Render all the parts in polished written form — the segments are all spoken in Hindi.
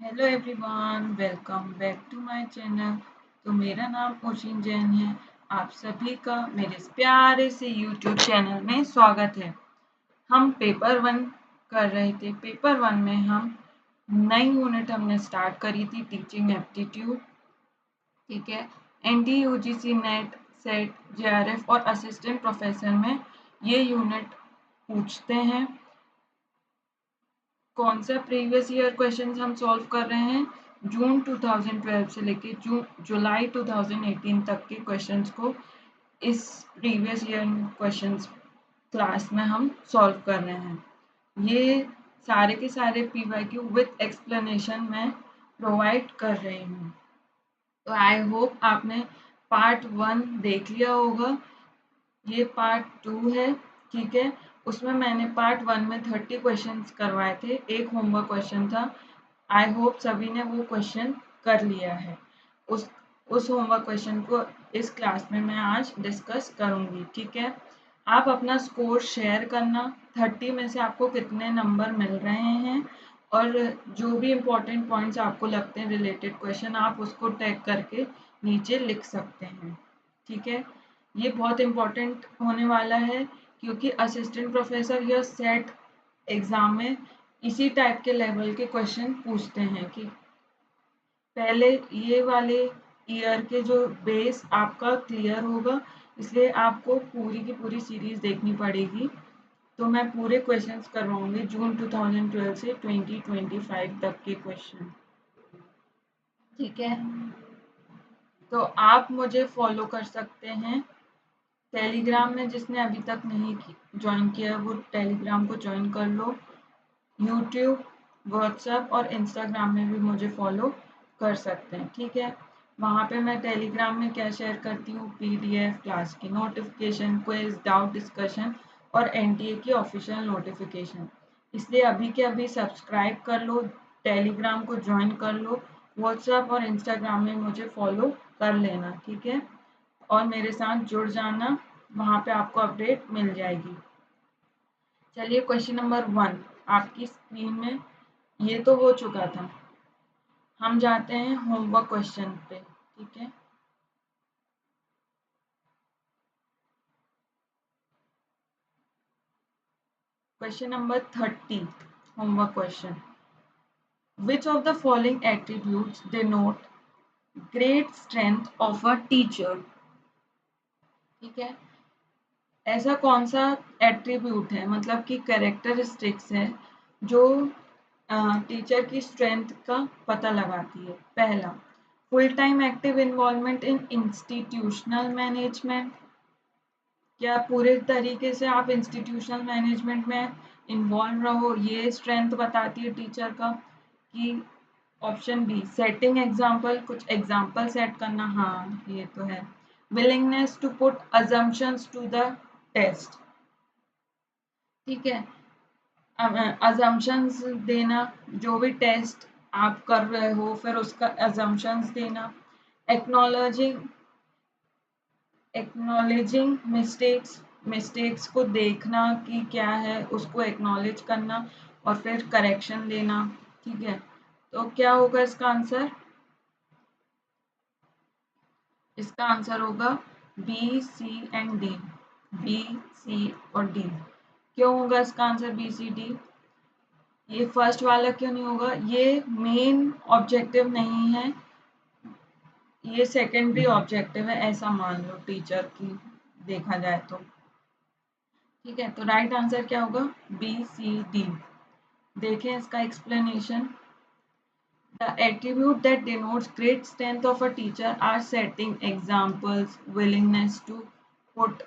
Hello everyone, welcome back to my channel. तो मेरा नाम ओशिन जैन है। आप सभी का मेरे इस प्यारे से यूट्यूब चैनल में स्वागत है। हम पेपर 1 कर रहे थे। पेपर 1 में हम नई यूनिट हमने स्टार्ट करी थी, टीचिंग एप्टीट्यूड। ठीक है, and UGC NET SET JRF और असिस्टेंट प्रोफेसर में ये यूनिट पूछते हैं। कौन सा प्रीवियस ईयर क्वेश्चंस हम सॉल्व कर रहे हैं? जून 2012 से लेके जुलाई 2018 तक के क्वेश्चंस को इस प्रीवियस ईयर क्वेश्चंस क्लास में हम सॉल्व कर रहे हैं। ये सारे के सारे पीवाईक्यू विद एक्सप्लेनेशन में प्रोवाइड कर रही हूँ। तो आई होप आपने पार्ट 1 देख लिया होगा। ये पार्ट 2 है। ठीक है, उसमें मैंने पार्ट 1 में 30 क्वेश्चंस करवाए थे, एक होमवर्क क्वेश्चन था। आई होप सभी ने वो क्वेश्चन कर लिया है। उस होमवर्क क्वेश्चन को इस क्लास में मैं आज डिस्कस करूंगी। ठीक है, आप अपना स्कोर शेयर करना, 30 में से आपको कितने नंबर मिल रहे हैं, और जो भी इम्पोर्टेंट पॉइंट्स आपको लगते हैं रिलेटेड क्वेश्चन, आप उसको टैग करके नीचे लिख सकते हैं। ठीक है, ये बहुत इम्पोर्टेंट होने वाला है क्योंकि असिस्टेंट प्रोफेसर या सेट एग्जाम में इसी टाइप के लेवल के क्वेश्चन पूछते हैं कि पहले ये वाले ईयर के जो बेस आपका क्लियर होगा, इसलिए आपको पूरी की पूरी सीरीज देखनी पड़ेगी। तो मैं पूरे क्वेश्चंस करवाऊंगी जून 2012 से 2025 तक के क्वेश्चन। ठीक है, तो आप मुझे फॉलो कर सकते हैं टेलीग्राम में। जिसने अभी तक नहीं ज्वाइन किया वो टेलीग्राम को ज्वाइन कर लो। यूट्यूब, व्हाट्सएप और इंस्टाग्राम में भी मुझे फॉलो कर सकते हैं। ठीक है, वहाँ पे मैं टेलीग्राम में क्या शेयर करती हूँ? पीडीएफ, क्लास की नोटिफिकेशन, क्विज, डाउट डिस्कशन और एनटीए की ऑफिशियल नोटिफिकेशन। इसलिए अभी के अभी सब्सक्राइब कर लो, टेलीग्राम को ज्वाइन कर लो, व्हाट्सएप और इंस्टाग्राम में मुझे फॉलो कर लेना। ठीक है, और मेरे साथ जुड़ जाना, वहाँ पे आपको अपडेट मिल जाएगी। चलिए, क्वेश्चन नंबर 1 आपकी स्क्रीन में ये तो हो चुका था। हम जाते हैं होमवर्क क्वेश्चन पे। ठीक है, question number 30 homework question. Which of the following attributes denote great strength of a teacher? ठीक है, ऐसा कौन सा एट्रीब्यूट है, मतलब कि कैरेक्टरिस्टिक्स है, जो टीचर की स्ट्रेंथ का पता लगाती है? पहला, full time active involvement in institutional management. क्या पूरे तरीके से आप इंस्टीट्यूशनल मैनेजमेंट में इन्वॉल्व रहो, ये स्ट्रेंथ बताती है टीचर का। कि ऑप्शन बी, सेटिंग एग्जाम्पल, कुछ एग्जाम्पल सेट करना। हाँ, ये तो है। Willingness to put assumptions to the test. ठीक है, अजम्पशंस देना, जो भी टेस्ट आप कर रहे हो फिर उसका अजम्पशंस देना। एक्नॉलेजिंग एक्नॉलेजिंग मिस्टेक्स को देखना कि क्या है, उसको एक्नॉलेज करना और फिर करेक्शन देना। ठीक है, तो क्या होगा इसका आंसर? इसका आंसर होगा B, C and D. B, C और डी। क्यों होगा इसका आंसर बी, सी, डी? ये फर्स्ट वाला क्यों नहीं होगा? ये मेन ऑब्जेक्टिव नहीं है, ये सेकेंडरी ऑब्जेक्टिव है, ऐसा मान लो टीचर की देखा जाए तो। ठीक है, तो राइट आंसर क्या होगा? B, C, D. देखें इसका explanation. The attribute that denotes great strength of a teacher are setting examples, willingness to put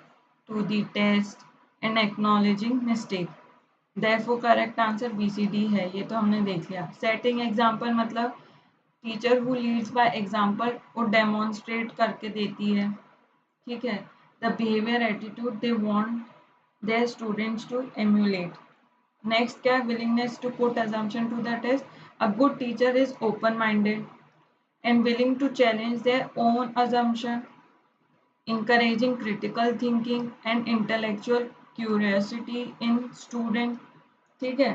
to the test and acknowledging mistake. Therefore correct answer BCD है। ये तो हमने देख लिया। Setting example मतलब teacher who leads by example वो डेमोन्स्ट्रेट करके देती है। ठीक है, the behavior attitude they want their students to emulate. Next क्या? willingness to put assumption to the test. A good teacher is open minded and willing to challenge their own assumption, encouraging critical thinking and intellectual curiosity in student. ठीक है,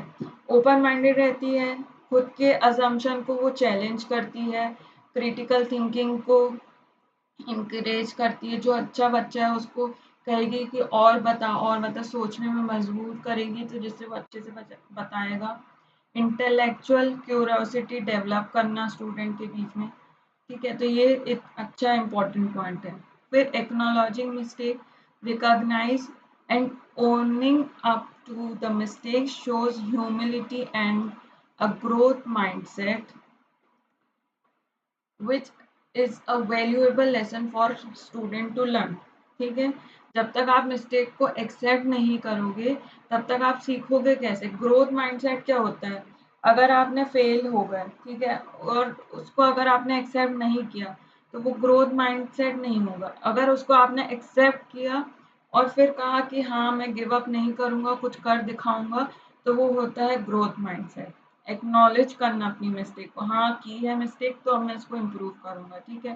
ओपन माइंडेड रहती है, खुद के अजम्पशन को वो चैलेंज करती है, क्रिटिकल थिंकिंग को इंकरेज करती है। जो अच्छा बच्चा है उसको कहेगी कि और बता, सोचने में मजबूर करेगी, तो जिससे वो अच्छे से बताएगा। इंटेलेक्चुअल क्यूरियोसिटी डेवलप करना स्टूडेंट के बीच में, ठीक है, तो ये एक अच्छा इंपॉर्टेंट पॉइंट है। फिर acknowledging mistake, recognise and owning up to the mistake shows humility and a growth mindset which is a valuable lesson for student to learn। ठीक है, जब तक आप मिस्टेक को एक्सेप्ट नहीं करोगे तब तक आप सीखोगे कैसे। ग्रोथ माइंडसेट क्या होता है, अगर आपने फेल हो गए, ठीक है, और उसको अगर आपने एक्सेप्ट नहीं किया तो वो ग्रोथ माइंडसेट नहीं होगा। अगर उसको आपने एक्सेप्ट किया और फिर कहा कि हाँ मैं गिव अप नहीं करूँगा, कुछ कर दिखाऊंगा, तो वो होता है ग्रोथ माइंडसेट। एक्नॉलेज करना अपनी मिस्टेक को, हाँ की है मिस्टेक तो अब मैं इसको इम्प्रूव करूंगा, ठीक है।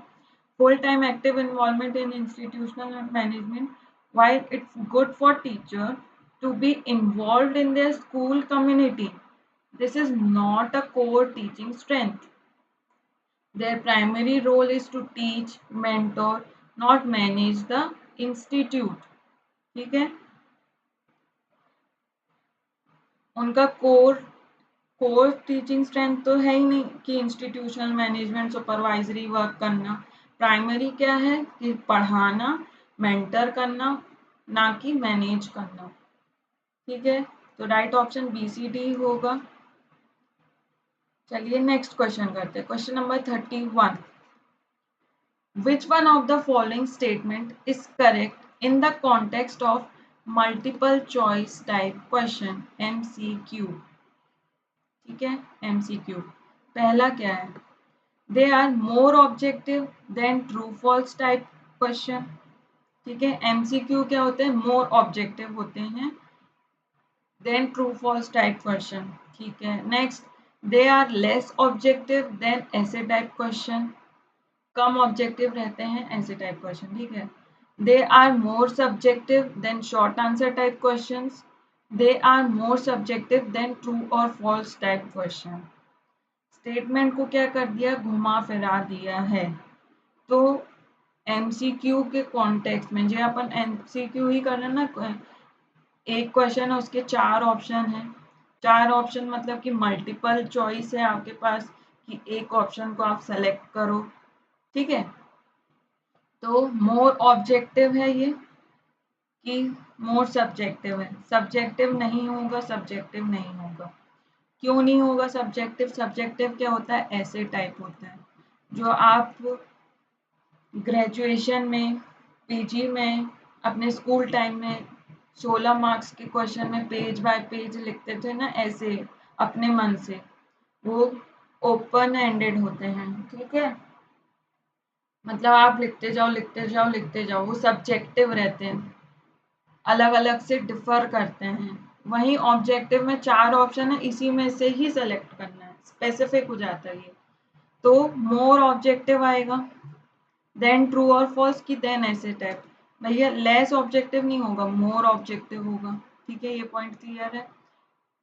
Full time active involvement in institutional management, while it's good for teacher to be involved in their school community, this is not a core teaching strength। their primary role is to teach, mentor, not manage the institute। ठीक है, उनका कोर टीचिंग स्ट्रेंथ तो है ही नहीं कि इंस्टीट्यूशनल मैनेजमेंट सुपरवाइजरी वर्क करना। प्राइमरी क्या है कि पढ़ाना, मेंटर करना, ना कि मैनेज करना। ठीक है, तो right option B C D होगा। चलिए नेक्स्ट क्वेश्चन करते हैं, question number 31। Which one of the following statement is correct in the context of multiple choice type question, MCQ। ठीक है, MCQ पहला क्या है, they are more objective than true false type question. ठीक है, MCQ क्या होते हैं, मोर ऑब्जेक्टिव होते हैं than true false type question. ठीक है, next, they are less objective than ऐसे टाइप क्वेश्चन, कम ऑब्जेक्टिव रहते हैं ऐसे टाइप क्वेश्चन। ठीक है, they are more subjective than short answer type question, they are more subjective than true और फॉल्स टाइप क्वेश्चन। स्टेटमेंट को क्या कर दिया, घुमा फिरा दिया है। तो MCQ के कॉन्टेक्स्ट में जो अपन MCQ ही कर रहे हैं ना, एक क्वेश्चन है उसके 4 ऑप्शन है। 4 ऑप्शन मतलब कि मल्टीपल चॉइस है आपके पास कि एक ऑप्शन को आप सेलेक्ट करो। ठीक है, तो मोर ऑब्जेक्टिव है ये कि मोर सब्जेक्टिव है, सब्जेक्टिव नहीं होगा, सब्जेक्टिव नहीं होगा। क्यों नहीं होगा सब्जेक्टिव, सब्जेक्टिव क्या होता है, ऐसे टाइप होता है जो आप ग्रेजुएशन में, PG में, अपने स्कूल टाइम में 16 मार्क्स के क्वेश्चन में पेज बाय पेज लिखते थे ना, ऐसे अपने मन से, वो ओपन एंडेड होते हैं। ठीक है, मतलब आप लिखते जाओ लिखते जाओ लिखते जाओ, वो सब्जेक्टिव रहते हैं, अलग अलग से डिफर करते हैं। वहीं ऑब्जेक्टिव में 4 ऑप्शन है, इसी में से ही सेलेक्ट करना है, स्पेसिफिक हो जाता है ये। तो मोर ऑब्जेक्टिव आएगा देन ट्रू और फॉल्स की देन ऐसे टाइप। भैया लेस ऑब्जेक्टिव नहीं होगा, मोर ऑब्जेक्टिव होगा। ठीक है, ये पॉइंट क्लियर है।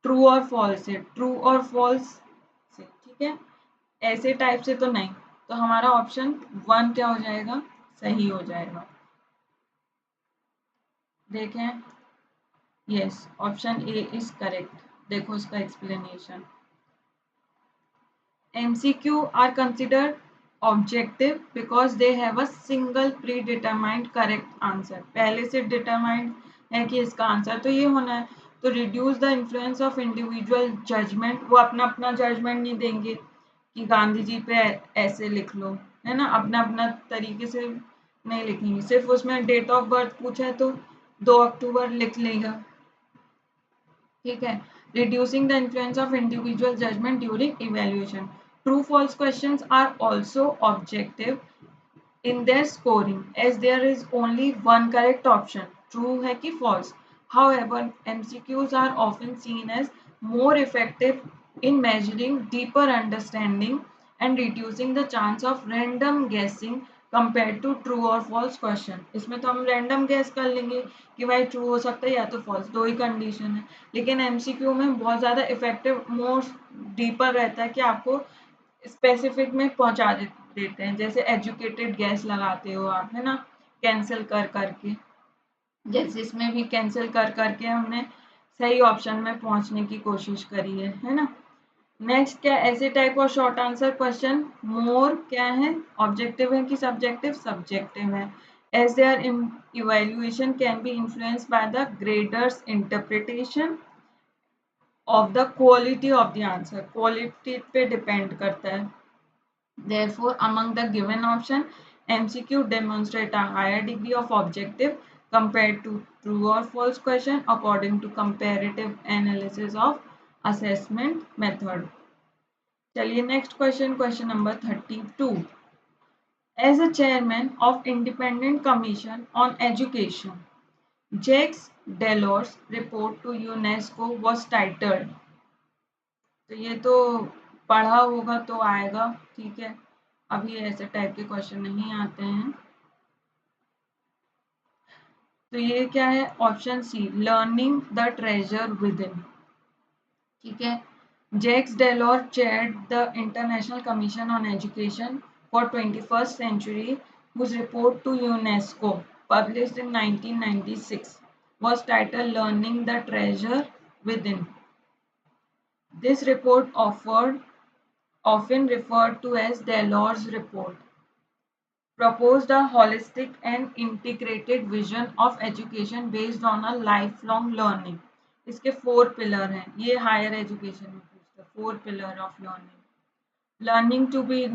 ट्रू और फॉल्स से, ट्रू और फॉल्स से, ठीक है, ऐसे टाइप से तो नहीं। तो हमारा ऑप्शन 1 क्या हो जाएगा, सही हो जाएगा। देखें, yes, option A is correct. देखो इसका explanation, MCQ are considered objective because they have a single predetermined correct answer। पहले से डिटरमाइंड है कि इसका आंसर तो ये होना है। तो reduce the influence of individual judgement, वो अपना अपना जजमेंट नहीं देंगे कि गांधी जी पे ऐसे लिख लो, है ना, अपना अपना तरीके से नहीं लिखेंगे। सिर्फ उसमें डेट ऑफ बर्थ पूछा है तो 2 अक्टूबर लिख लेगा। ठीक है, reducing the influence of individual judgment during evaluation। True false questions are also objective in their scoring as there is only one correct option, true है कि false। However, MCQs are often seen as more effective in measuring deeper understanding and reducing the chance of random guessing compare to true और फॉल्स क्वेश्चन। इसमें तो हम रैंडम गेस कर लेंगे कि भाई ट्रू हो सकता है या तो फॉल्स, दो ही कंडीशन है। लेकिन एमसीक्यू में बहुत ज़्यादा इफेक्टिव, मोर डीपर रहता है कि आपको स्पेसिफिक में पहुंचा देते हैं। जैसे एजुकेटेड गैस लगाते हो आप, है ना, कैंसिल कर करके, जैसे इसमें भी कैंसिल कर करके हमने सही ऑप्शन में पहुंचने की कोशिश करी है ना। नेक्स्ट क्या, ऐसे type of short answer question more क्या है, ऑब्जेक्टिव है कि सब्जेक्टिव, सब्जेक्टिव है, as their evaluation can be influenced by the graders interpretation of the quality of the answer, quality पे डिपेंड करता है। Therefore, among the given option, MCQ demonstrate a higher degree of objective compared to true or false question according to comparative analysis of assessment method. चलिए next question, question number 32. As a chairman of Independent Commission on Education, Jacques Delors' report to UNESCO was titled. तो ये तो पढ़ा होगा तो आएगा, ठीक है, अभी ऐसे टाइप के क्वेश्चन नहीं आते हैं। तो ये क्या है, option C, learning the treasure within, ठीक है। Jacques Delors chaired the International Commission on Education for 21st century, whose report to UNESCO, published in 1996, was titled Learning the Treasure Within. This report often referred to as Delors report, proposed a holistic and integrated vision of education based on a lifelong learning. इसके 4 पिलर हैं, ये हायर एजुकेशन में पूछता है, 4 pillar of learning, learning to be,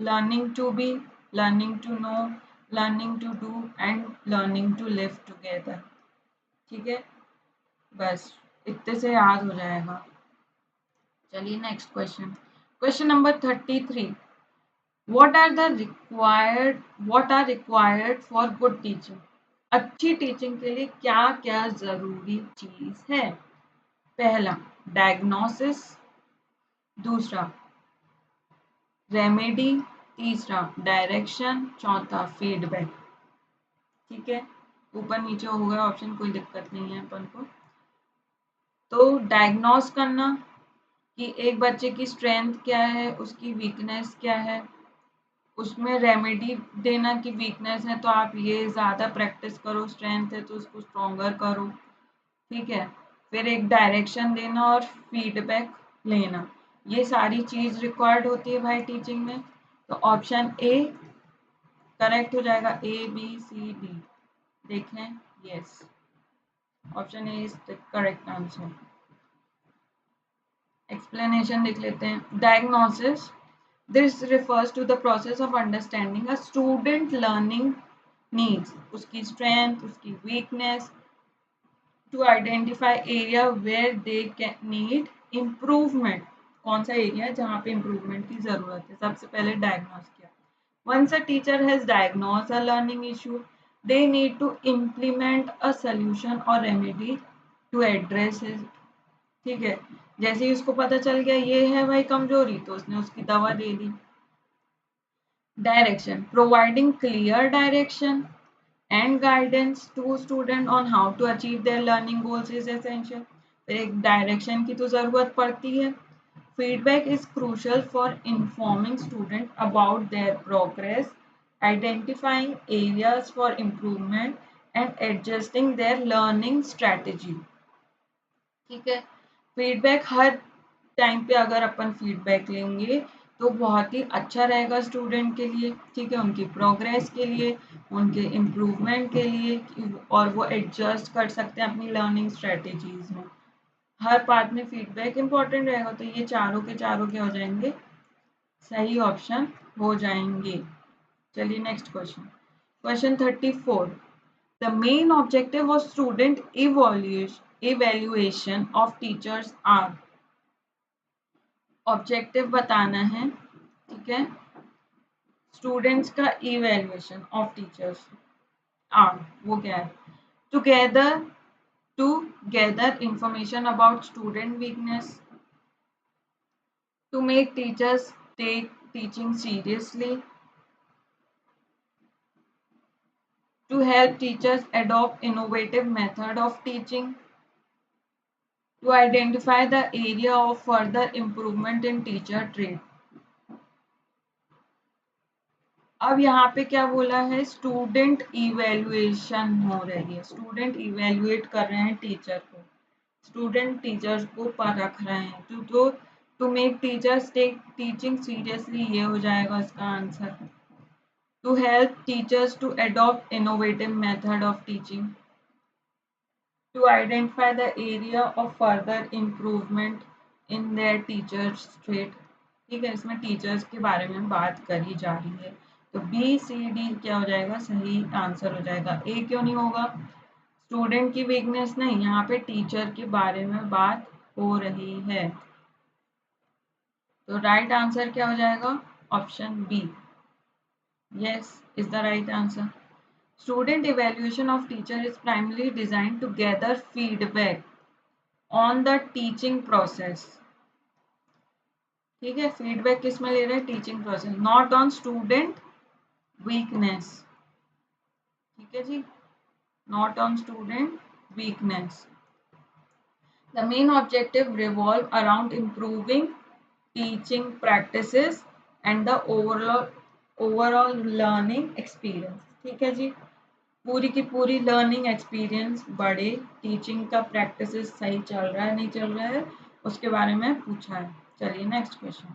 learning to be, learning to know, learning to do and learning to live together, ठीक है। बस इतने से याद हो जाएगा। चलिए next question, question number 33. What are required for good teaching? अच्छी टीचिंग के लिए क्या क्या जरूरी चीज है? पहला डायग्नोसिस, दूसरा रेमेडी, तीसरा डायरेक्शन, चौथा फीडबैक, ठीक है। ऊपर नीचे हो गया ऑप्शन, कोई दिक्कत नहीं है अपन को। तो डायग्नोस करना कि एक बच्चे की स्ट्रेंथ क्या है, उसकी वीकनेस क्या है, उसमें रेमेडी देना कि वीकनेस है तो आप ये ज़्यादा प्रैक्टिस करो, स्ट्रेंथ है तो उसको स्ट्रॉन्गर करो, ठीक है। फिर एक डायरेक्शन देना और फीडबैक लेना, ये सारी चीज़ रिक्वायर्ड होती है भाई टीचिंग में। तो ऑप्शन ए करेक्ट हो जाएगा, ए बी सी डी, देखें, yes, option A is the correct answer. Explanation देख लेते हैं। Diagnosis, this refers to the process of understanding a student learning needs, उसकी strength, उसकी weakness, to identify area where they can need improvement, कौन सा एरिया है जहाँ पे इम्प्रूवमेंट की जरूरत है, सबसे पहले डायग्नोस किया। Once a teacher has diagnosed a learning issue, they need to implement a solution or remedy to address it, ठीक है। जैसे ही उसको पता चल गया ये है भाई कमजोरी, तो उसने उसकी दवा दे दी। Direction, providing clear direction and guidance to student on how to achieve their learning goals is essential. फिर एक डायरेक्शन की तो ज़रूरत पड़ती है। Feedback is crucial for informing student about their progress, identifying areas for improvement and adjusting their learning strategy, ठीक है। फीडबैक हर टाइम पे अगर अपन फीडबैक लेंगे तो बहुत ही अच्छा रहेगा स्टूडेंट के लिए, ठीक है, उनकी प्रोग्रेस के लिए, उनके इम्प्रूवमेंट के लिए, और वो एडजस्ट कर सकते हैं अपनी लर्निंग स्ट्रेटेजीज में। हर पार्ट में फीडबैक इंपॉर्टेंट रहेगा, तो ये चारों के चारों क्या हो जाएंगे, सही ऑप्शन हो जाएंगे। चलिए next question, question 34. The main objective of student evaluation of teachers are, objective बताना है, ठीक है, स्टूडेंट्स का इवेल्युएशन ऑफ टीचर्स आर, वो क्या है, together to gather information about student weakness, to make teachers take teaching seriously, To help teachers adopt innovative method of teaching. To identify the area of further improvement in teacher trade. अब यहाँ पे क्या बोला है, स्टूडेंट इवेल्युएशन हो रही है, स्टूडेंट इवेल्युएट कर रहे हैं टीचर को, स्टूडेंट टीचर्स को परख रहे हैं, तो to make teachers take teaching seriously, ये हो जाएगा इसका answer. To help teachers to adopt innovative method of teaching. To identify the area of further improvement in their teachers trade. ठीक है, इसमें टीचर्स के बारे में बात करी जा रही है, तो बी सी डी क्या हो जाएगा, सही आंसर हो जाएगा। ए क्यों नहीं होगा, स्टूडेंट की वीकनेस नहीं, यहाँ पे टीचर के बारे में बात हो रही है, तो राइट आंसर क्या हो जाएगा, option B, yes is the right answer. Student evaluation of teacher is primarily designed to gather feedback on the teaching process. ठीक है, फीडबैक किस में ले रहे हैं, teaching process, not on student weakness. ठीक है जी, not on student weakness. The main objective revolve around improving teaching practices and the overall learning experience. ठीक है जी, पूरी की पूरी लर्निंग एक्सपीरियंस बढ़े, टीचिंग का प्रैक्टिसेस सही चल रहा है नहीं चल रहा है, उसके बारे में पूछा है। चलिए next question,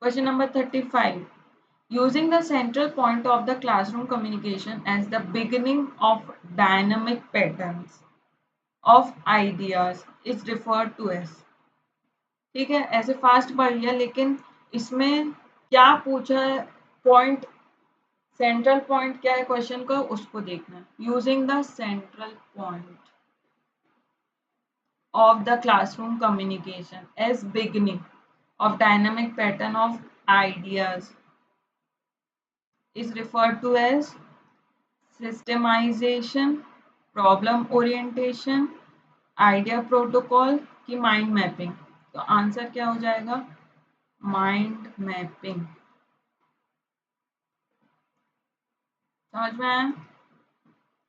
question number 35। Using the central point of the classroom communication as the beginning of dynamic patterns of ideas is referred to as। ठीक है, ऐसे फास्ट पढ़ लिया, लेकिन इसमें क्या पूछा है, पॉइंट, सेंट्रल पॉइंट क्या है क्वेश्चन का, उसको देखना है। Using the central point of the classroom communication as beginning of dynamic pattern of ideas is referred to as systematization, problem orientation, idea protocol की माइंड मैपिंग। तो आंसर क्या हो जाएगा, माइंड मैपिंग। समझ में आया,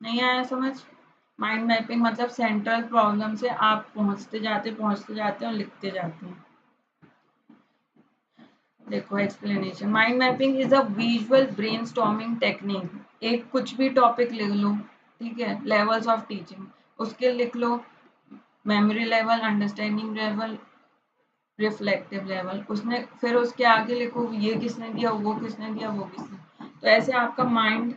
नहीं आया समझ, माइंड मैपिंग मतलब सेंट्रल प्रॉब्लम से आप पहुंचते जाते और लिखते जाते हैं। देखो explanation, mind mapping is a visual brainstorming technique. एक कुछ भी टॉपिक लिख लो, ठीक है, लेवल्स ऑफ टीचिंग, उसके लिख लो, memory level, understanding level, reflective level, उसने फिर उसके आगे लिखो ये किसने दिया, वो किसने दिया, वो किसने, तो ऐसे आपका माइंड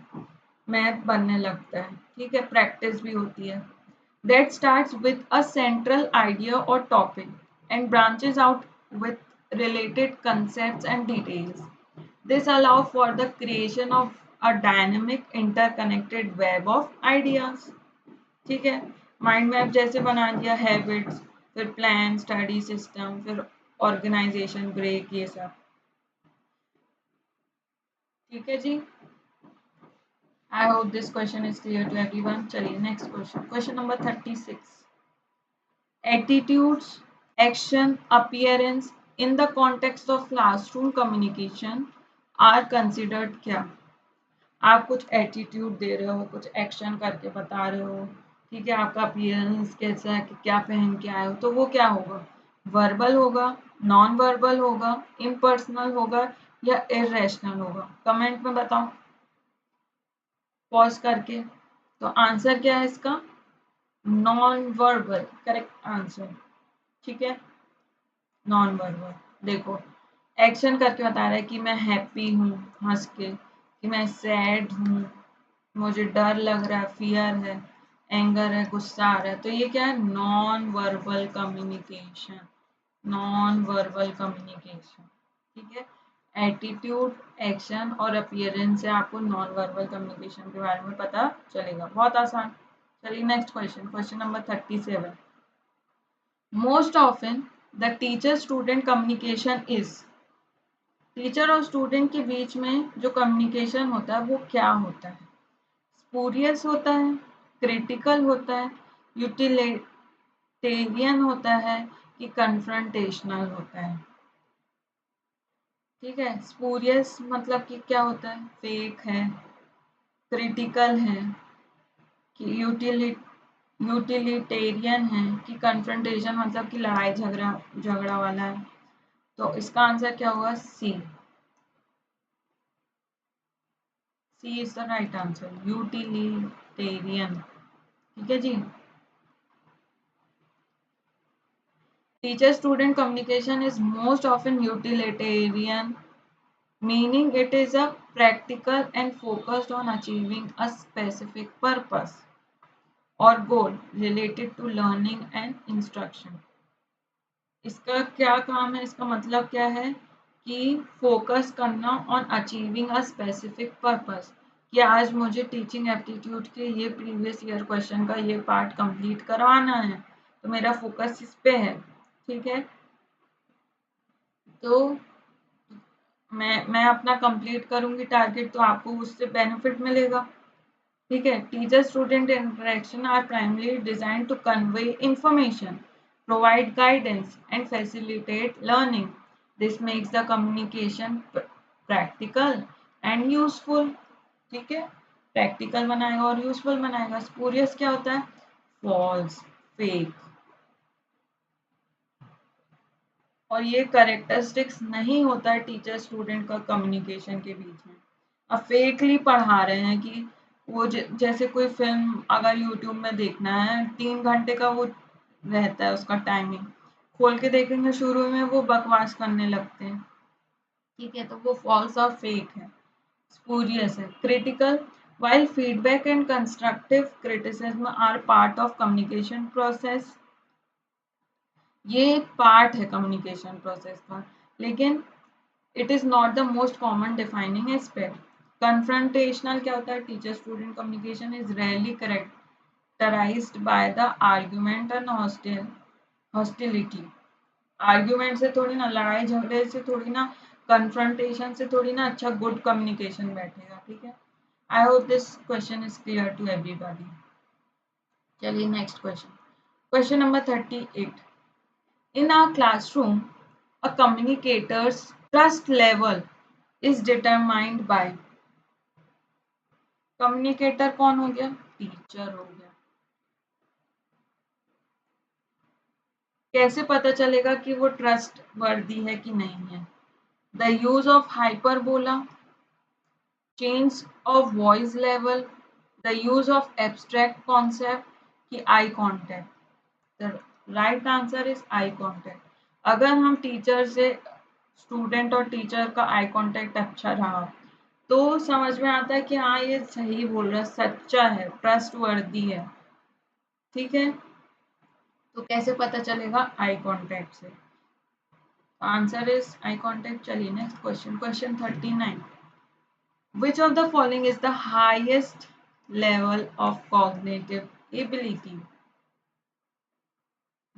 मैप बनने लगता है। ठीक है, प्रैक्टिस भी होती है। That starts with a central idea और topic and branches out with related concepts and details. This allows for the creation of a dynamic interconnected web of ideas. ठीक है, माइंड मैप जैसे बना दिया, हैबिट्स, फिर प्लान, स्टडी सिस्टम, फिर ऑर्गेनाइजेशन, ब्रेक, ये सब। ठीक है जी, I hope this question is clear to everyone. चलिए next question, question number 36। Attitudes, action, appearance in the context of classroom communication are considered क्या। आप कुछ एटीट्यूड दे रहे हो, कुछ एक्शन करके बता रहे हो, ठीक है, आपका अपीयरेंस कैसा है, कि क्या पहन के आए हो, तो वो क्या होगा, वर्बल होगा, नॉन वर्बल होगा, इम्पर्सनल होगा या इरेशनल होगा। कमेंट में बताओ पॉज करके। तो आंसर क्या है इसका, नॉन वर्बल, करेक्ट आंसर। ठीक है, नॉन वर्बल। देखो एक्शन करके बता रहा है कि मैं हैप्पी हूँ हंस के, कि मैं सैड हूँ, मुझे डर लग रहा है, फियर है, एंगर है, गुस्सा आ रहा है, तो ये क्या है, non verbal communication, non verbal communication. ठीक है, एटीट्यूड, एक्शन और अपीयरेंस से आपको नॉन वर्बल कम्युनिकेशन के बारे में पता चलेगा, बहुत आसान। चलिए next question, question number 37। Most often the teacher student communication is. Teacher और स्टूडेंट के बीच में जो कम्युनिकेशन होता है वो क्या होता है, स्पूरियस होता है, क्रिटिकल होता है, यूटिलिटेरियन होता है कि कन्फ्रंटेशनल होता है। ठीक है, स्पूरियस मतलब कि क्या होता है, फेक है, क्रिटिकल है, कि यूटिलिटेरियन है, कि कन्फ्रंटेशन मतलब कि लड़ाई झगड़ा झगड़ा वाला है। तो इसका आंसर क्या होगा? C. C is the right answer, utilitarian. ठीक है जी। Teacher student communication is most often utilitarian, meaning it is a practical and focused on achieving a specific purpose or goal related to learning and instruction। इसका क्या काम है? इसका मतलब क्या है कि फोकस करना on achieving a specific purpose, कि आज मुझे टीचिंग एप्टीट्यूड के ये प्रीवियस ईयर क्वेश्चन का ये पार्ट कंप्लीट करवाना है, तो मेरा फोकस इस पे है। ठीक है, तो मैं अपना कंप्लीट करूंगी टारगेट, तो आपको उससे बेनिफिट मिलेगा। ठीक है, teacher student interaction are primarily design to convey information, provide guidance and facilitate learning. This makes the communication practical and useful. ठीक है, प्रैक्टिकल बनाएगा और यूजफुल बनाएगा। स्पूरियस क्या होता है? False, fake. और ये करेक्टरिस्टिक्स नहीं होता है टीचर स्टूडेंट का कम्युनिकेशन के बीच में। अब फेकली पढ़ा रहे हैं कि वो जैसे कोई फिल्म अगर यूट्यूब में देखना है, 3 घंटे का वो रहता है उसका टाइमिंग, खोल के देखेंगे शुरू में वो बकवास करने लगते हैं। ठीक है, तो वो फॉल्स और फेक है, स्पूरियस है। Critical, while feedback and constructive criticism are part of communication process, ये पार्ट है कम्युनिकेशन प्रोसेस का, लेकिन it is not the most common defining aspect. Confrontational क्या होता है? Teacher student communication is rarely characterised by the argument and hostility. Argument से थोड़ी ना, लड़ाई झगड़े से थोड़ी ना, कन्फ्रंटेशन से थोड़ी ना अच्छा गुड कम्युनिकेशन बैठेगा। ठीक है, I hope this question is clear to everybody. चलिए next question, question number 38। In our classroom, a communicator's trust level is determined by। Communicator कौन हो गया? टीचर हो गया। कैसे पता चलेगा कि वो ट्रस्ट वर्दी है कि नहीं है? The use of hyperbola, change of voice level, the use of abstract concept, कि eye contact. The right answer is eye contact. अगर हम टीचर से, स्टूडेंट और टीचर का आई कांटेक्ट अच्छा रहा तो समझ में आता है कि हाँ ये सही बोल रहा है, सच्चा है, ट्रस्ट वर्दी है। ठीक है, तो कैसे पता चलेगा? आई कांटेक्ट से। Answer is eye contact. चलिए next question, question 39। Which of the following is the highest level of cognitive ability?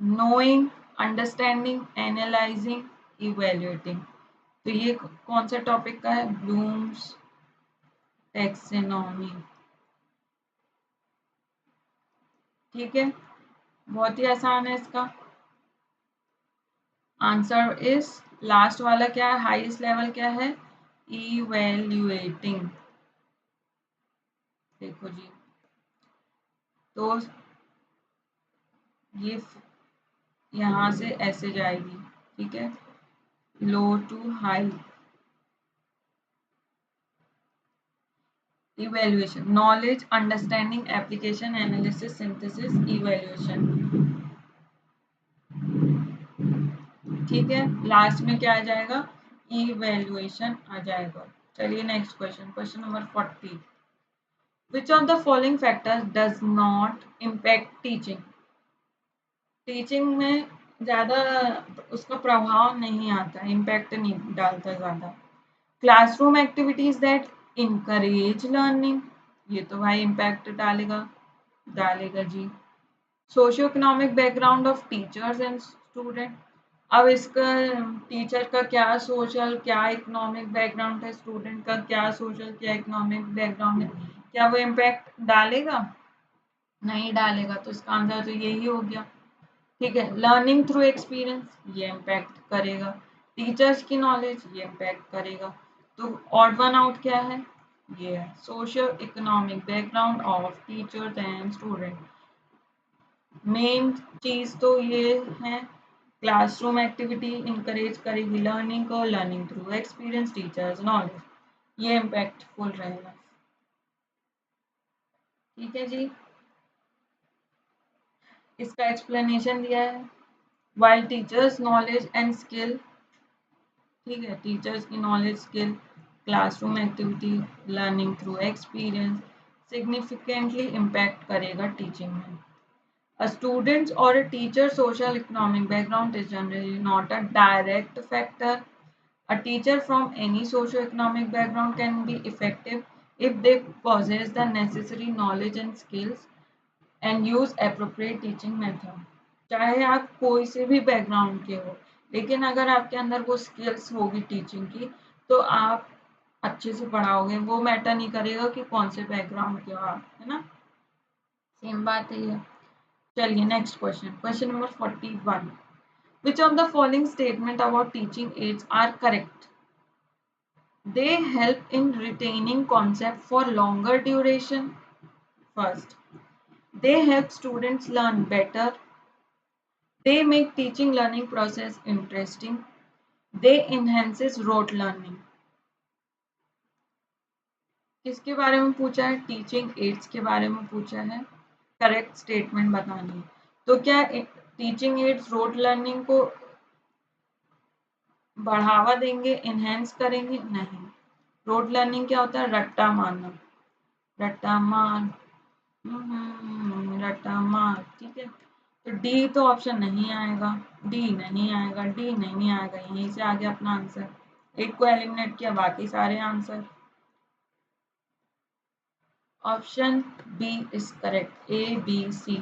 Knowing, understanding, analysing, evaluating. तो ये कौन सा टॉपिक का है? Bloom's taxonomy. ठीक है, बहुत ही आसान है इसका। आंसर इज लास्ट वाला क्या है? हाईएस्ट लेवल क्या है? इवेल्युएटिंग। देखो जी, तो ये यहाँ से ऐसे जाएगी। ठीक है, low to high. Evaluation, knowledge, understanding, application, analysis, synthesis, evaluation. ठीक है, लास्ट में क्या आ जाएगा? इवेल्युएशन आ जाएगा। चलिए next question, question number 40। Which of the following factors does not impact teaching? Teaching में ज़्यादा उसका प्रभाव नहीं आता, इम्पैक्ट नहीं डालता ज़्यादा। Classroom activities that encourage learning, ये तो भाई इम्पैक्ट डालेगा, डालेगा जी। Socio economic background of teachers and student, अब इसका टीचर का क्या सोशल क्या इकोनॉमिक बैकग्राउंड है, स्टूडेंट का क्या सोशल क्या इकोनॉमिक बैकग्राउंड है, क्या वो इम्पैक्ट डालेगा? नहीं डालेगा, तो इसका आंसर तो यही हो गया। ठीक है, लर्निंग थ्रू एक्सपीरियंस, ये इम्पैक्ट करेगा। टीचर्स की नॉलेज, ये इम्पैक्ट करेगा। तो ऑड वन आउट क्या है? ये है social economic background of teachers and student. Main चीज तो ये है क्लासरूम एक्टिविटी इंकरेज करेगी लर्निंग को, learning through experience teachers knowledge, ये इम्पैक्टफुल रहेगा। ठीक है जी, इसका एक्सप्लेनेशन दिया है। While teachers knowledge and skill, ठीक है, टीचर्स की knowledge skill classroom activity learning through experience significantly impact करेगा टीचिंग में। A student's or a teacher's social economic background is generally not a direct factor. A teacher from any socio-economic background can be effective if they possess the necessary knowledge and skills and use appropriate teaching method. चाहे आप कोई से भी बैकग्राउंड के हो, लेकिन अगर आपके अंदर वो स्किल्स होगी टीचिंग की, तो आप अच्छे से पढ़ाओगे। वो मैटर नहीं करेगा कि कौन से बैकग्राउंड के हो आप, है ना, सेम बात है ये। चलिए next question, question number 41। Which of the following statement about teaching aids are correct? They help in retaining concept for longer duration. First, they help students learn better. They make teaching learning process interesting. They enhances rote learning. किसके बारे में पूछा है? टीचिंग एड्स के बारे में पूछा है। करेक्ट स्टेटमेंट बतानी है। तो क्या टीचिंग एड्स रोट लर्निंग को बढ़ावा देंगे, इनहेंस करेंगे? नहीं। रोट लर्निंग क्या होता है? रट्टा मारना, रट्टा मार, रट्टा मार, ठीक है। तो डी तो ऑप्शन नहीं आएगा, डी नहीं आएगा, डी नहीं आएगा, यहीं से आ गया अपना आंसर। एक को एलिमिनेट किया, बाकी सारे answer. Option B is correct, A B C.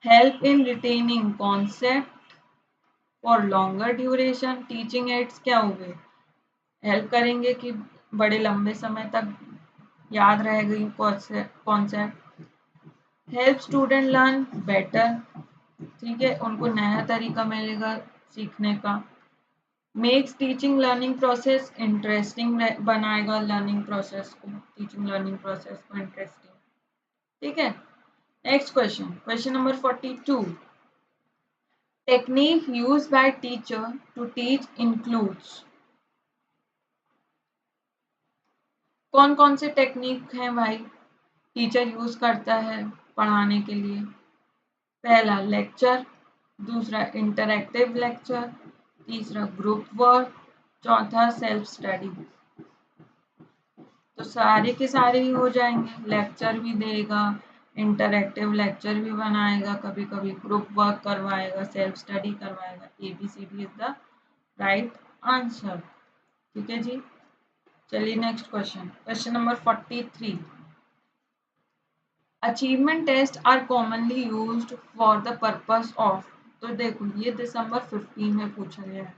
Help in retaining concept for longer duration, teaching aids क्या हो गए? हेल्प करेंगे कि बड़े लंबे समय तक याद रहेगी concept. Help student learn better, ठीक है, उनको नया तरीका मिलेगा सीखने का। Makes teaching learning process interesting, बनाएगा लर्निंग प्रोसेस को, टीचिंग लर्निंग प्रोसेस को इंटरेस्टिंग। ठीक है, next question, question number 42। Technique used by teacher to teach includes. कौन कौन से टेक्निक हैं भाई टीचर यूज करता है पढ़ाने के लिए? पहला लेक्चर, दूसरा इंटरैक्टिव लेक्चर, तीसरा ग्रुप वर्क, चौथा सेल्फ स्टडी। तो सारे के सारे ही हो जाएंगे, लेक्चर भी देगा, इंटरैक्टिव लेक्चर भी बनाएगा, कभी कभी ग्रुप वर्क करवाएगा, सेल्फ स्टडी करवाएगा। ABCD is the right answer. ठीक है जी, चलिए next question, question number 43। Achievement test are commonly used for the purpose of. तो देखो ये दिसंबर 15 में पूछा गया है,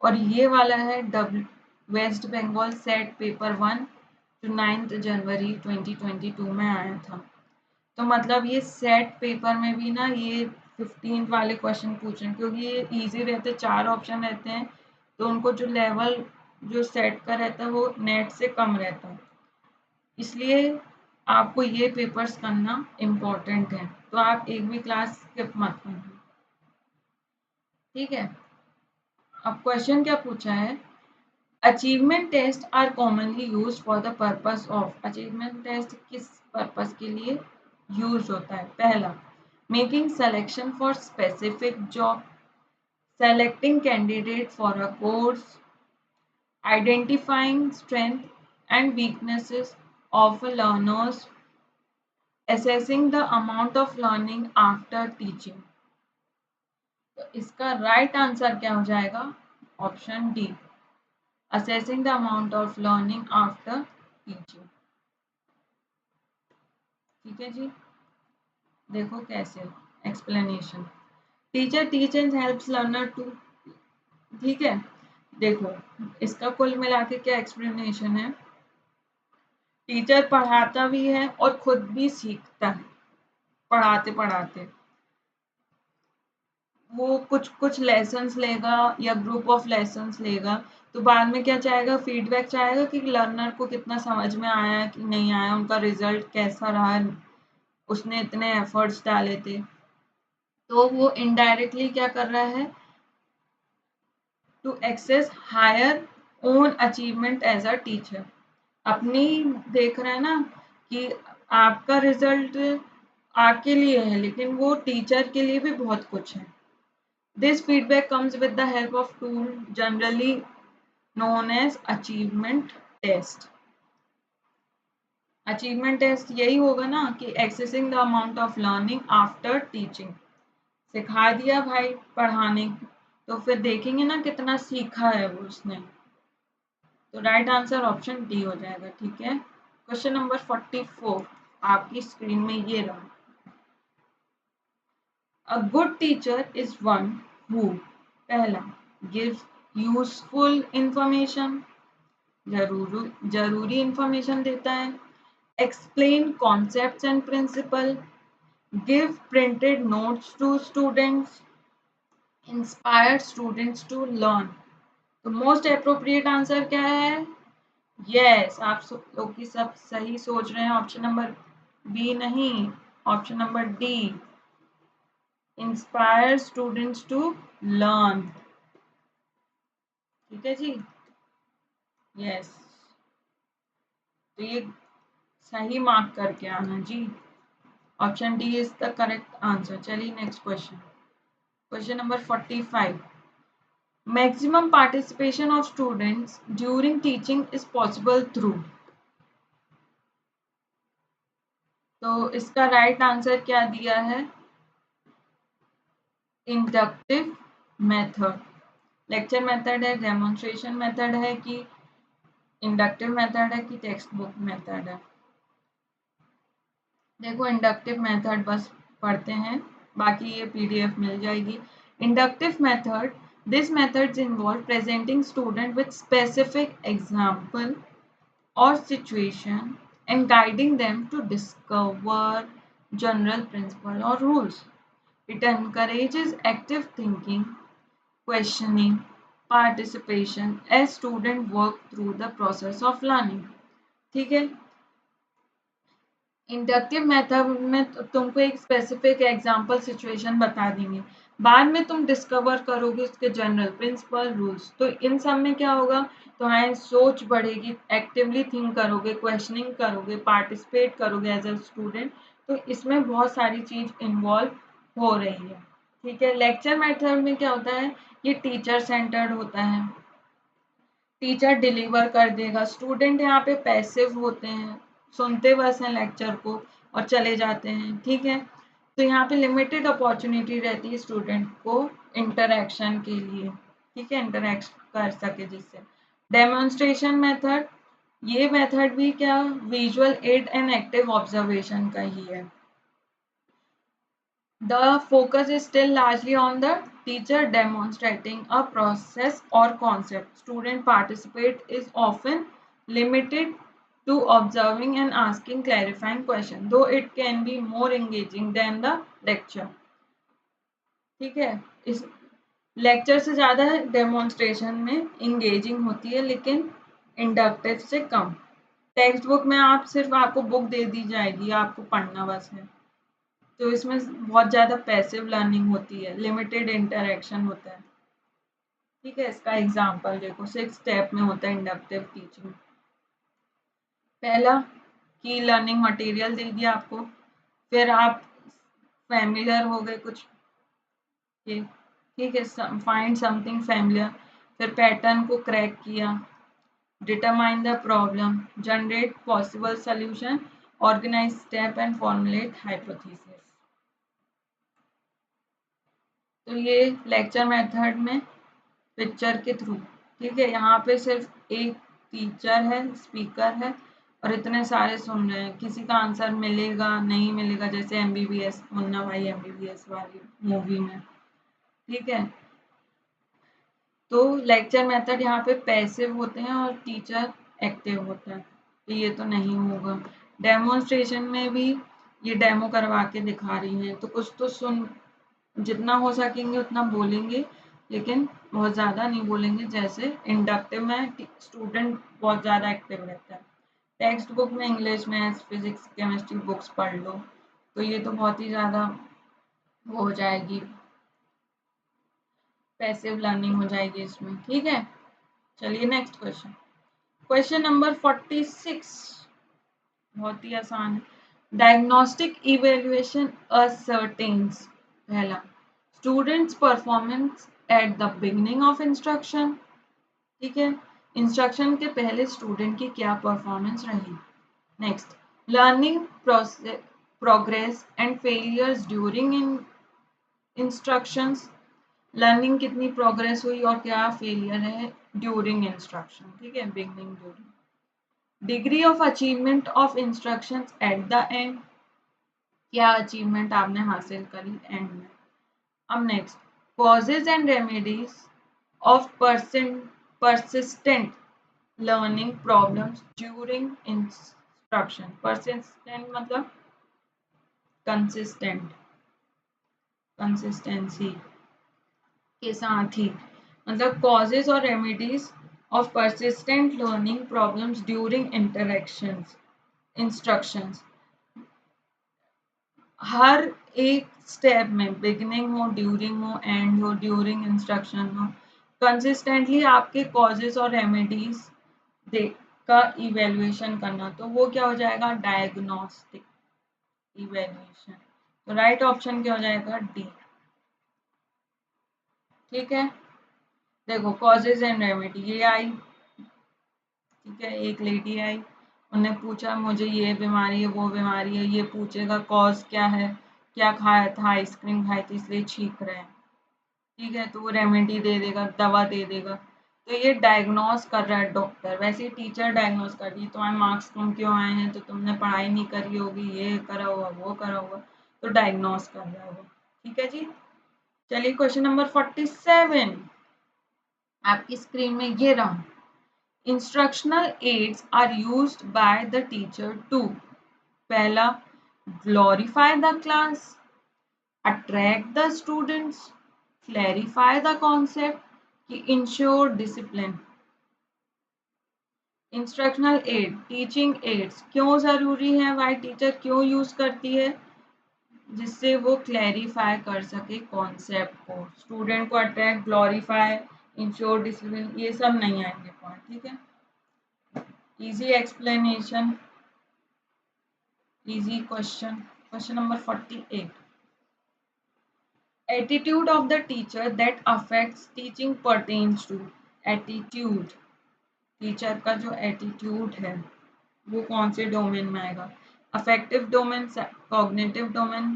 और ये वाला है वेस्ट बंगाल सेट पेपर 1 जो 9 जनवरी 2022 में आया था। तो मतलब ये सेट पेपर में भी ना ये 15 वाले क्वेश्चन पूछ रहे हैं, क्योंकि ये इजी रहते, 4 ऑप्शन रहते हैं, तो उनको जो लेवल जो सेट का रहता है वो नेट से कम रहता है, इसलिए आपको ये पेपर्स करना इम्पोर्टेंट है। तो आप एक भी क्लास स्किप मत करना, ठीक है। अब क्वेश्चन क्या पूछा है? Achievement test are commonly use for the purpose of. Achievement test किस पर्पस के लिए यूज होता है? पहला, making selection for specific job, selecting candidate for a course, identifying strength and weaknesses of learners, assessing the amount of learning after teaching। तो इसका राइट आंसर क्या हो जाएगा? Option D, assessing the amount of learning after teaching। ठीक है जी, देखो कैसे explanation. Teacher teach and helps learner to, ठीक है। देखो इसका कुल मिला के क्या एक्सप्लेनेशन है? टीचर पढ़ाता भी है और खुद भी सीखता है पढ़ाते पढ़ाते। वो कुछ कुछ लेसन्स लेगा या ग्रुप ऑफ लेसन्स लेगा, तो बाद में क्या चाहेगा, फीडबैक चाहेगा कि लर्नर को कितना समझ में आया कि नहीं आया, उनका रिजल्ट कैसा रहा, उसने इतने एफर्ट्स डाले थे। तो वो इनडायरेक्टली क्या कर रहा है, to assess her own achievement as a teacher. अपनी देख रहे हैं ना कि आपका रिजल्ट आपके लिए है, लेकिन वो टीचर के लिए भी बहुत कुछ है। This feedback comes with the help of tool generally known as achievement test. Achievement test यही होगा ना कि assessing the amount of learning after teaching. सिखा दिया भाई पढ़ाने, तो फिर देखेंगे ना कितना सीखा है वो उसने। तो राइट आंसर ऑप्शन डी हो जाएगा। ठीक है, क्वेश्चन नंबर 44 आपकी स्क्रीन में ये रहा। A good teacher is one who, पहला, गिव्स यूजफुल इंफॉर्मेशन, जरूरी इंफॉर्मेशन देता है, explain concepts and principle, give printed notes to students, inspire students to learn। तो मोस्ट अप्रोप्रिएट आंसर क्या है? यस, आप सब लोग की सब सही सोच रहे हैं। ऑप्शन नंबर बी नहीं, option number D, inspire students to learn. ठीक है जी, यस, तो ये सही मार्क करके आना जी। Option D is the correct answer. चलिए next question, question number 45। Maximum participation of students during teaching is possible through. तो इसका राइट आंसर क्या दिया है? Inductive method. लेक्चर मेथड है, डेमोन्स्ट्रेशन मेथड है कि इंडक्टिव मेथड है कि टेक्स्ट बुक मेथड है? देखो इंडक्टिव मेथड बस पढ़ते हैं, बाकी ये पीडीएफ मिल जाएगी। Inductive method, this methods involve presenting student with specific example or situation and guiding them to discover general principle or rules. It encourages active thinking, questioning, participation as students work through the process of learning। ठीक है, इंडक्टिव मेथड में तुमको एक स्पेसिफिक एग्जांपल सिचुएशन बता देंगे, बाद में तुम डिस्कवर करोगे उसके जनरल प्रिंसिपल रूल्स। तो इन सब में क्या होगा, तुम्हारी सोच बढ़ेगी, एक्टिवली थिंक करोगे, क्वेश्चनिंग करोगे, पार्टिसिपेट करोगे एज अ स्टूडेंट। तो इसमें बहुत सारी चीज इन्वॉल्व हो रही है। ठीक है, लेक्चर मेथड में क्या होता है, ये टीचर सेंटर्ड होता है, टीचर डिलीवर कर देगा, स्टूडेंट यहाँ पे पैसिव होते हैं, सुनते बस हैं लेक्चर को और चले जाते हैं। ठीक है, तो यहाँ पे लिमिटेड अपॉर्चुनिटी रहती है स्टूडेंट को इंटरेक्शन के लिए। ठीक है, इंटरेक्ट कर सके जिससे। डेमोन्स्ट्रेशन मेथड, ये मेथड भी क्या visual add and active observation का ही है। The focus is still largely on the teacher demonstrating a process or concept. Student participate is often limited to observing and asking clarifying questions, though it can be more engaging than the lecture। ठीक है, इस लेक्चर से ज़्यादा डेमोन्स्ट्रेशन में इंगेजिंग होती है, लेकिन इंडक्टिव से कम। टेक्स्ट बुक में आप सिर्फ आपको बुक दे दी जाएगी, आपको पढ़ना बस है, तो इसमें बहुत ज़्यादा पैसिव लर्निंग होती है, लिमिटेड इंटरेक्शन होता है। ठीक है, इसका एग्जांपल देखो, 6 स्टेप में होता है इंडक्टिव टीचिंग। पहला, की लर्निंग मटेरियल दे दिया आपको, फिर आप फैमिलियर हो गए कुछ, ठीक है, फाइंड समथिंग फैमिलियर, फिर पैटर्न को क्रैक किया, determine the problem, generate possible solution, organise step and formulate hypothesis. तो ये लेक्चर मेथड में पिक्चर के थ्रू। ठीक है, यहाँ पे सिर्फ एक टीचर है, स्पीकर है और इतने सारे सुन रहे हैं, किसी का आंसर मिलेगा नहीं मिलेगा, जैसे एमबीबीएस, मुन्ना भाई एमबीबीएस वाली मूवी में। ठीक है, तो लेक्चर मेथड यहाँ पे पैसिव होते हैं और टीचर एक्टिव होता है, तो ये तो नहीं होगा। डेमोन्स्ट्रेशन में भी ये डेमो करवा के दिखा रही हैं, तो कुछ तो सुन जितना हो सकेंगे उतना बोलेंगे, लेकिन बहुत ज़्यादा नहीं बोलेंगे। जैसे इंडक्टिव में स्टूडेंट बहुत ज़्यादा एक्टिव रहता है, टेक्स्ट बुक में English maths physics chemistry books पढ़ लो, तो ये तो बहुत ही ज़्यादा वो हो जाएगी, पैसिव लर्निंग हो जाएगी इसमें। ठीक है, चलिए नेक्स्ट क्वेश्चन। क्वेश्चन नंबर 46 बहुत ही आसान है। डायग्नोस्टिक इवेल्युएशन असर्टेन्स, पहला students performance at the beginning of instruction. ठीक है, इंस्ट्रक्शन के पहले स्टूडेंट की क्या परफॉर्मेंस रही। Next, learning progress and failures during instructions, learning कितनी प्रोग्रेस हुई और क्या फेलियर है ड्यूरिंग इंस्ट्रक्शन। ठीक है, beginning during. Degree of achievement of instructions at the end, क्या अचीवमेंट आपने हासिल करी एंड में। अब next, causes and remedies of persistent learning problems during instruction। persistent मतलब कंसिस्टेंट, कंसिस्टेंसी के साथ ही, मतलब कॉजेज और remedies of persistent learning problems during interactions instructions। हर एक स्टेप में बिगिनिंग हो, ड्यूरिंग हो, एंड हो, ड्यूरिंग इंस्ट्रक्शन हो, कंसिस्टेंटली आपके कॉजेज और रेमेडीज का इवेल्युएशन करना, तो वो क्या हो जाएगा, डायग्नोस्टिक इवेल्युएशन। तो राइट ऑप्शन क्या हो जाएगा, डी। ठीक है, देखो कॉजेज एंड रेमेडी, ये आई, ठीक है, एक लेडी आई, उन्हें पूछा मुझे ये बीमारी है वो बीमारी है, ये पूछेगा कॉज क्या है, क्या खाया था, आइसक्रीम खाई थी इसलिए छींक रहे हैं। ठीक है, तो वो रेमेडी दे देगा, दवा दे देगा। तो ये डायग्नोस कर रहा है डॉक्टर, वैसे ही टीचर डायग्नोस कर रही है, तुम्हारे मार्क्स कम क्यों आए हैं, तो तुमने पढ़ाई नहीं करी होगी, ये करा होगा वो करा होगा, तो डायग्नोस कर रहा है वो। ठीक है जी, चलिए क्वेश्चन नंबर 47 आपकी स्क्रीन में ये रहा। Instructional aids are used by the teacher to, पहला glorify the class, attract the students, clarify the concept, कि ensure discipline। Instructional aid, teaching aids क्यों जरूरी है, वाई टीचर क्यों यूज करती है, जिससे वो क्लैरिफाई कर सके कॉन्सेप्ट को, स्टूडेंट को अट्रैक्ट, ग्लोरीफाई, इंश्योर डिसिप्लिन, ये सब नहीं आएंगे पॉइंट। ठीक है, easy explanation, easy question. Question number 48, attitude of the teacher that affects teaching pertains to, attitude, teacher का जो एटीट्यूड है वो कौन से डोमेन में आएगा, affective domain, cognitive domain,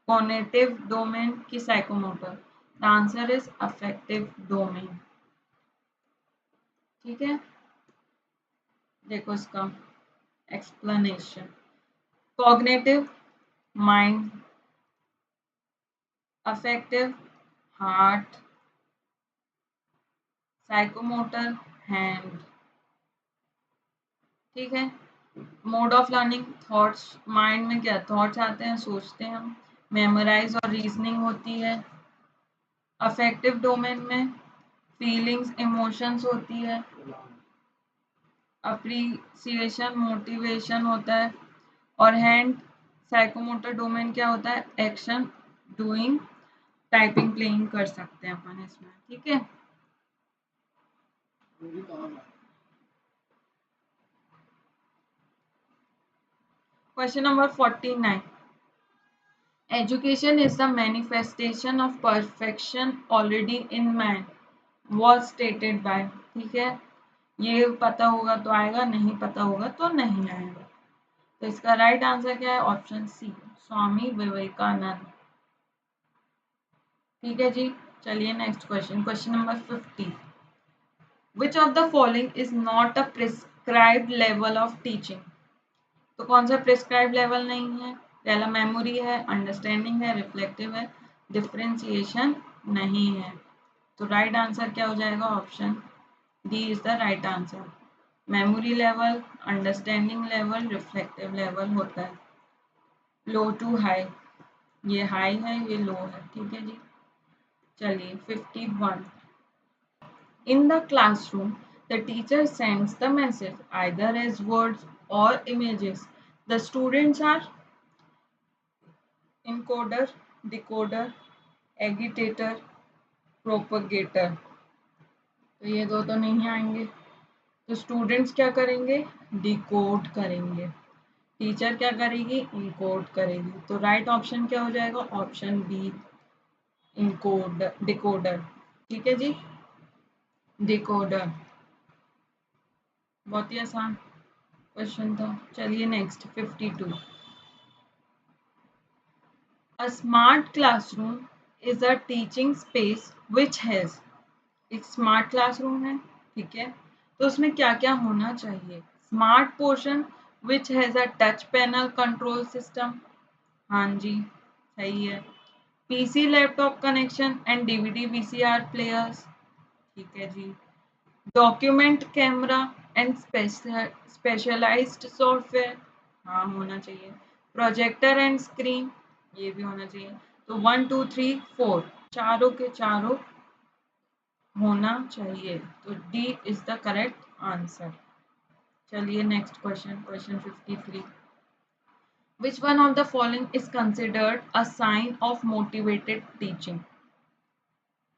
cognitive domain की psychomotor. The answer is affective domain. ठीक है, देखो इसका explanation, cognitive mind, affective heart, psychomotor hand. ठीक है, mode of learning, thoughts, mind में क्या थॉट्स आते हैं, सोचते हैं हम, मेमोराइज और रीजनिंग होती है। अफेक्टिव डोमेन में फीलिंग्स इमोशंस होती है, अप्रिसिएशन मोटिवेशन होता है, और हैंड साइकोमोटर डोमेन क्या होता है, एक्शन, डूइंग, टाइपिंग, प्लेइंग कर सकते हैं अपन इसमें। ठीक है, question number 49, education is the manifestation of perfection already in man was stated by। ठीक है, ये पता होगा तो आएगा, नहीं पता होगा तो नहीं आएगा। तो इसका राइट आंसर क्या है, ऑप्शन सी, स्वामी विवेकानंद। ठीक है जी, चलिए next question, question number 50, which of the following is not a prescribed level of teaching. तो कौन सा प्रिस्क्राइब लेवल नहीं है, पहला मेमोरी है, अंडरस्टैंडिंग है, रिफ्लेक्टिव है, डिफरेंशिएशन नहीं है। तो राइट आंसर क्या हो जाएगा, option D is the right answer. Memory level, understanding level, reflective level होता है, लो टू हाई, ये हाई है, ये लो है, ठीक है जी। चलिए 51। In the classroom, the teacher sends the message either as words or images. The students are encoder, decoder, agitator, propagator. तो ये दो तो नहीं आएंगे, तो स्टूडेंट्स क्या करेंगे, डिकोड करेंगे, टीचर क्या करेगी, इनकोड करेगी। तो राइट ऑप्शन क्या हो जाएगा, ऑप्शन बी, इनकोड डिकोडर। ठीक है जी, डिकोडर। बहुत ही आसान क्वेश्चन था। चलिए next 52। A smart classroom is a teaching space which has, एक स्मार्ट क्लासरूम है, ठीक है, तो उसमें क्या क्या होना चाहिए, smart portion which has a touch panel control system, हाँ जी सही है, PC laptop connection and DVD VCR players, ठीक है जी, document camera and specialised software, हाँ होना चाहिए, प्रोजेक्टर एंड स्क्रीन, ये भी होना चाहिए। तो 1 2 3 4 चारों के चारों होना चाहिए, तो D is the correct answer. चलिए next question, question 53। Which one of the following is considered a sign of motivated teaching,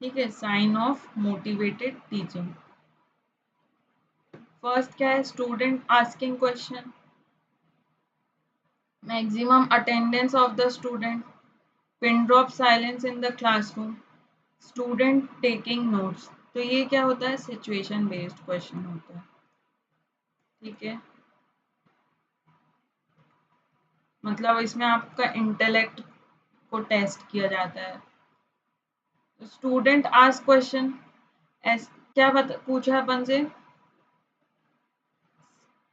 ठीक है, sign of motivated teaching. First क्या है, student asking question, maximum attendance of the student, pin drop silence in the classroom, student taking notes. तो ये क्या होता है, सिचुएशन बेस्ड क्वेश्चन होता है, ठीक है, मतलब इसमें आपका इंटेलेक्ट को टेस्ट किया जाता है। स्टूडेंट आस्क क्वेश्चन, क्या पूछा है अपन से,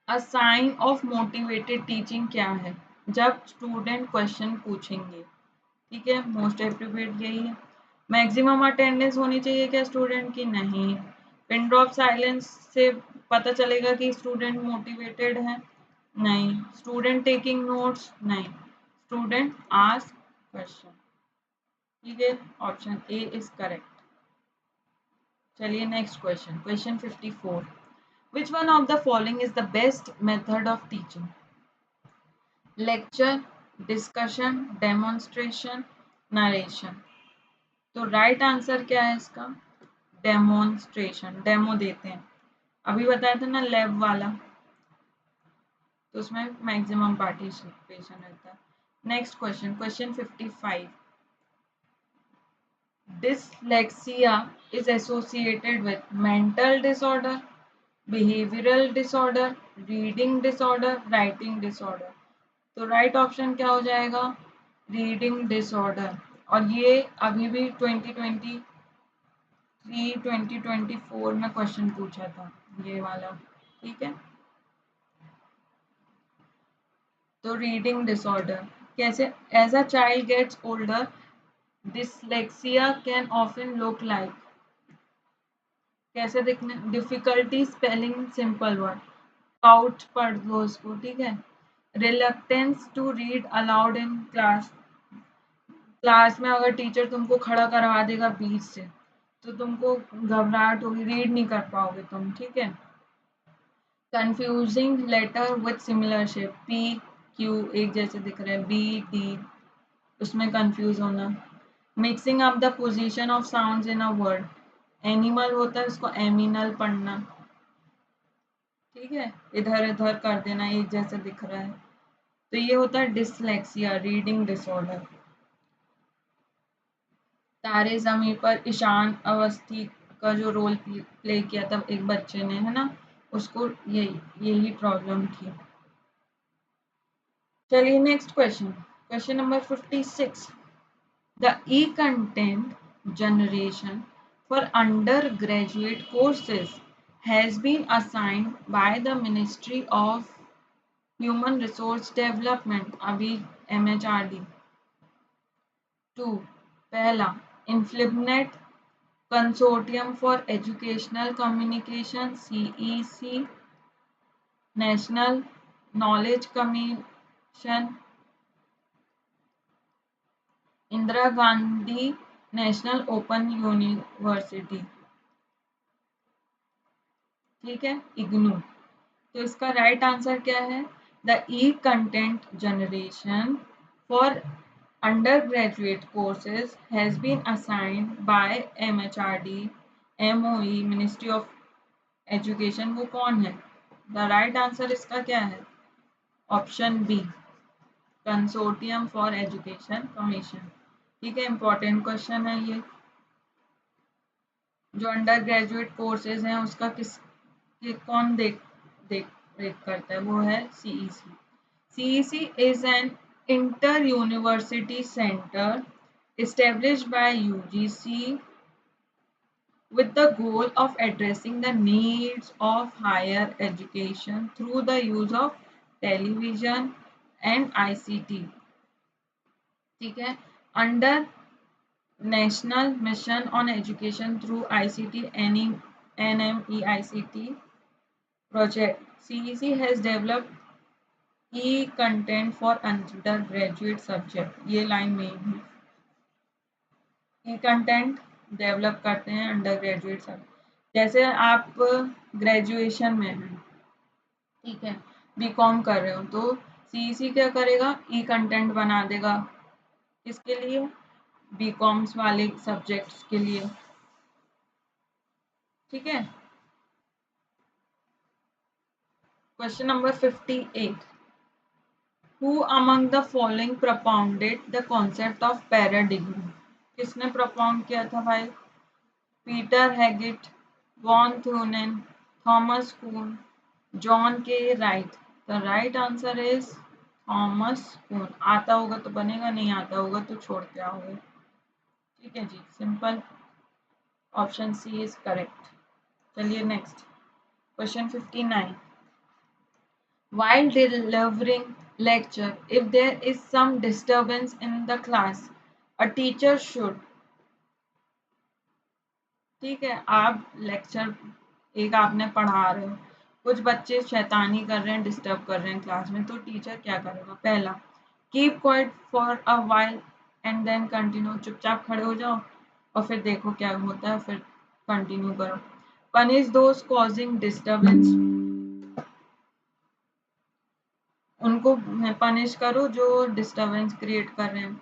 a sign of motivated teaching क्या है, जब स्टूडेंट क्वेश्चन पूछेंगे, ठीक है, मोस्ट एप्रोप्रिएट यही है। मैक्सिमम अटेंडेंस होनी चाहिए क्या स्टूडेंट की, नहीं। पिन ड्रॉप साइलेंस से पता चलेगा कि स्टूडेंट मोटिवेटेड है, नहीं। स्टूडेंट टेकिंग नोट्स, नहीं। स्टूडेंट आस्क क्वेश्चन, ठीक है, ऑप्शन ए इज करेक्ट। चलिए next question, question 54। Which one of the following is the best method of teaching, lecture, discussion, demonstration, narration. तो राइट आंसर क्या है इसका, डेमोन्स्ट्रेशन, डेमो देते हैं, अभी बताया था ना लैब वाला, तो उसमें मैक्सिमम पार्टिसिपेशन रहता है। Next question, question 55। Dyslexia is associated with mental disorder, behavioral disorder, reading disorder, writing disorder। तो राइट ऑप्शन क्या हो जाएगा, रीडिंग डिसऑर्डर। और ये अभी भी 2023 2024 में क्वेश्चन पूछा था, ये वाला, ठीक है। तो रीडिंग डिसऑर्डर कैसे, as a child gets older dyslexia can often look like, कैसे दिखने, डिफिकल्टी स्पेलिंग सिंपल वर्ड, काउट पढ़ लो उसको, ठीक है, reluctance to read aloud in class, class में अगर टीचर तुमको खड़ा करवा देगा बीच से तो तुमको घबराहट होगी, रीड नहीं कर पाओगे तुम, ठीक है। Confusing letter with similar shape, P Q एक जैसे दिख रहे हैं, बी डी, उसमें कंफ्यूज होना। Mixing up the position of sounds in a word, animal होता है उसको एमिनल पढ़ना, ठीक है, इधर उधर कर देना, एक जैसा दिख रहा है, तो ये होता है डिसलेक्सिया, रीडिंग डिसऑर्डर। तारे ज़मीं पर ईशान अवस्थी का जो रोल प्ले किया था एक बच्चे ने, है ना, उसको यही प्रॉब्लम थी। चलिए next question, question number 56। The e content generation for undergraduate courses has been assigned by the ministry of human resource development, अभी MHRD। 2, पहला, INFLIBNET consortium for educational communication, CEC, national knowledge commission, Indira Gandhi national open university, ठीक है, इग्नू। तो इसका राइट आंसर क्या है? The e content generation for undergraduate courses has been assigned by MHRD, MOE, Ministry of Education। वो कौन है? द राइट आंसर इसका क्या है? Option B, consortium for education commission. ठीक है, इंपॉर्टेंट क्वेश्चन है ये। जो अंडर ग्रेजुएट कोर्सेज हैं उसका कौन देख देख रेख करता है? वो है CEC. CEC is an inter university centre established by UGC with the goal of addressing the needs of higher education through the use of television and ICT। ठीक है, under national mission on education through ICT NMEICT project, CEC has developed e-content for undergraduate subject। ये लाइन में है, e-content डेवलप करते हैं अंडर ग्रेजुएट सब। जैसे आप ग्रेजुएशन में हैं, ठीक है, बीकॉम कर रहे हो, तो सीईसी क्या करेगा? ई कंटेंट बना देगा। किसके लिए? बीकॉम्स वाले सब्जेक्ट्स के लिए। ठीक है, question number 58। Who among the following propounded the concept of paradigm? किसने propound किया था भाई? Peter Haggett, von Thunen, Thomas Kuhn, John K Wright. The right answer is Thomas Kuhn. आता होगा तो बनेगा, नहीं आता होगा तो छोड़ के आओगे। ठीक है जी, simple, option C is correct. चलिए next, question 59। While delivering lecture, if there is some disturbance in the class, a teacher should। ठीक है, आप लेक्चर एक आपने पढ़ा रहे हो, कुछ बच्चे शैतानी कर रहे हैं, डिस्टर्ब कर रहे हैं क्लास में, तो टीचर क्या करेगा? पहला, keep quiet for a while and then continue. चुपचाप खड़े हो जाओ और फिर देखो क्या होता है, फिर कंटिन्यू करो। पनिश दोज कॉजिंग डिस्टर्बेंस, उनको पनिश करो जो डिस्टर्बेंस क्रिएट कर रहे हैं।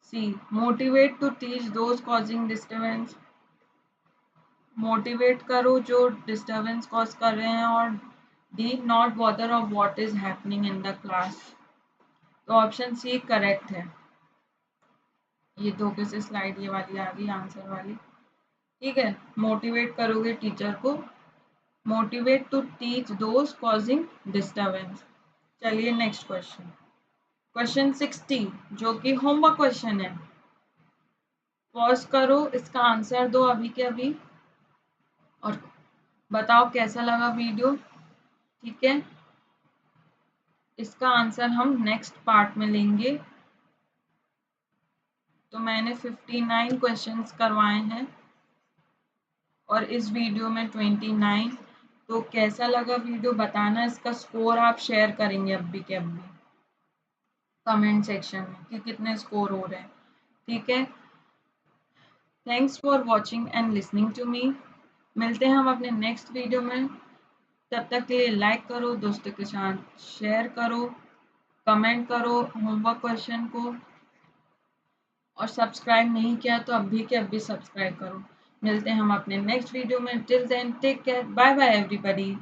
C, motivate to teach those causing disturbance, motivate करो जो डिस्टर्बेंस कॉज कर रहे हैं। और D, not bother of what is happening in the class. तो ऑप्शन सी करेक्ट है। ये धोखे से स्लाइड ये वाली आ गई आंसर वाली। ठीक है, मोटिवेट करोगे टीचर को, motivate to teach those causing disturbance. चलिए नेक्स्ट क्वेश्चन, क्वेश्चन 60, जो कि होमवर्क क्वेश्चन है। पॉज करो, इसका आंसर दो अभी के अभी और बताओ कैसा लगा वीडियो। ठीक है, इसका आंसर हम नेक्स्ट पार्ट में लेंगे। तो मैंने 59 क्वेश्चंस करवाए हैं और इस वीडियो में 29। तो कैसा लगा वीडियो बताना, इसका स्कोर आप शेयर करेंगे अभी के अभी कमेंट सेक्शन में कि कितने स्कोर हो रहे हैं। ठीक है, thanks for watching and listening to me. मिलते हैं हम अपने नेक्स्ट वीडियो में, तब तक के लिए लाइक करो, दोस्तों के साथ शेयर करो, कमेंट करो होमवर्क क्वेश्चन को, और सब्सक्राइब नहीं किया तो अभी के अभी सब्सक्राइब करो। मिलते हैं हम अपने नेक्स्ट वीडियो में। Till then take care, bye bye everybody.